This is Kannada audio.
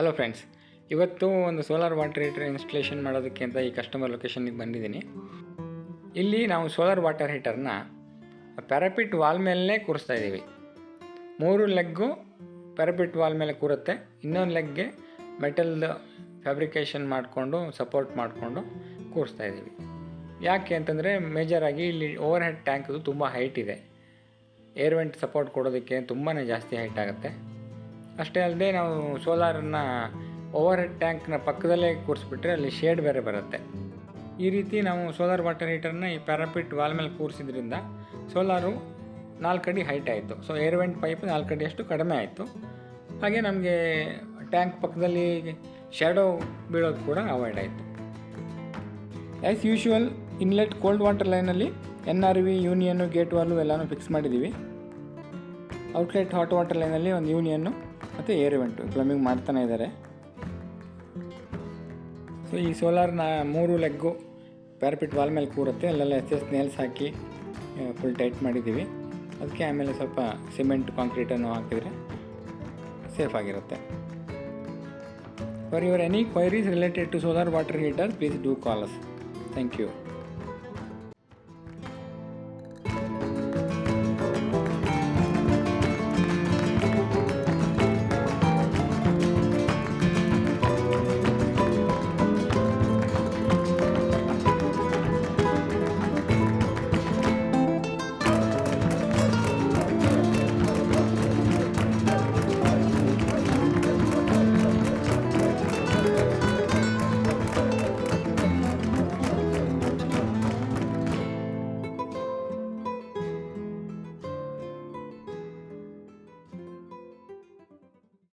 ಹಲೋ ಫ್ರೆಂಡ್ಸ್, ಇವತ್ತು ಒಂದು ಸೋಲಾರ್ ವಾಟರ್ ಹೀಟರ್ ಇನ್ಸ್ಟಾಲೇಷನ್ ಮಾಡೋದಕ್ಕೆ ಅಂತ ಈ ಕಸ್ಟಮರ್ ಲೊಕೇಶನ್ಗೆ ಬಂದಿದ್ದೀನಿ. ಇಲ್ಲಿ ನಾವು ಸೋಲಾರ್ ವಾಟರ್ ಹೀಟರ್ನ ಪ್ಯಾರಾಪಿಟ್ ವಾಲ್ ಮೇಲೆ ಕೂರಿಸ್ತಾ ಇದ್ದೀವಿ. 3 ಲೆಗ್ಗು ಪ್ಯಾರಾಪಿಟ್ ವಾಲ್ ಮೇಲೆ ಕೂರುತ್ತೆ, ಇನ್ನೊಂದು ಲೆಗ್ಗೆ ಮೆಟಲ್ದು ಫ್ಯಾಬ್ರಿಕೇಷನ್ ಮಾಡಿಕೊಂಡು ಸಪೋರ್ಟ್ ಮಾಡಿಕೊಂಡು ಕೂರಿಸ್ತಾ ಇದ್ದೀವಿ. ಯಾಕೆ ಅಂತಂದರೆ ಮೇಜರಾಗಿ ಇಲ್ಲಿ ಓವರ್ ಹೆಡ್ ಟ್ಯಾಂಕ್ದು ತುಂಬ ಹೈಟ್ ಇದೆ. ಏರ್ ವೆಂಟ್ ಸಪೋರ್ಟ್ ಕೊಡೋದಕ್ಕೆ ತುಂಬಾ ಜಾಸ್ತಿ ಹೈಟ್ ಆಗುತ್ತೆ. ಅಷ್ಟೇ ಅಲ್ಲದೆ ನಾವು ಸೋಲಾರನ್ನ ಓವರ್ ಹೆಡ್ ಟ್ಯಾಂಕ್ನ ಪಕ್ಕದಲ್ಲೇ ಕೂರಿಸ್ಬಿಟ್ರೆ ಅಲ್ಲಿ ಶೇಡ್ ಬೇರೆ ಬರುತ್ತೆ. ಈ ರೀತಿ ನಾವು ಸೋಲಾರ್ ವಾಟರ್ ಹೀಟರ್ನ ಈ ಪ್ಯಾರಾಪಿಟ್ ವಾಲ್ ಮೇಲೆ ಕೂರಿಸಿದ್ರಿಂದ ಸೋಲಾರು 4 ಅಡಿ ಹೈಟ್ ಆಯಿತು. ಸೊ ಏರ್ ವೆಂಟ್ ಪೈಪ್ 4 ಅಡಿಯಷ್ಟು ಕಡಿಮೆ ಆಯಿತು. ಹಾಗೆ ನಮಗೆ ಟ್ಯಾಂಕ್ ಪಕ್ಕದಲ್ಲಿ ಶ್ಯಾಡೋ ಬೀಳೋದು ಕೂಡ ಅವಾಯ್ಡ್ ಆಯಿತು. As usual inlet cold water ಲೈನಲ್ಲಿ NRV ಯೂನಿಯನ್ನು ಗೇಟ್ ವಾಲ್ವು ಎಲ್ಲನೂ ಫಿಕ್ಸ್ ಮಾಡಿದ್ದೀವಿ. ಔಟ್ಲೆಟ್ ಹಾಟ್ ವಾಟರ್ ಲೈನಲ್ಲಿ ಒಂದು ಯೂನಿಯನ್ನು ಮತ್ತು ಏರ್ ವೆಂಟು ಪ್ಲಂಬಿಂಗ್ ಮಾಡ್ತಾನೆ ಇದ್ದಾರೆ. ಸೊ ಈ ಸೋಲಾರ್ನ 3 ಲೆಗ್ಗು ಪ್ಯಾರಾಪಿಟ್ ವಾಲ್ ಮೇಲೆ ಕೂರುತ್ತೆ. ಅಲ್ಲೆಲ್ಲ SS ನೇಲ್ಸ್ ಹಾಕಿ ಫುಲ್ ಟೈಟ್ ಮಾಡಿದ್ದೀವಿ. ಅದಕ್ಕೆ ಆಮೇಲೆ ಸ್ವಲ್ಪ ಸಿಮೆಂಟ್ ಕಾಂಕ್ರೀಟನ್ನು ಹಾಕಿದರೆ ಸೇಫ್ ಆಗಿರುತ್ತೆ. For your any queries related to solar water heater please do call us. Thank you.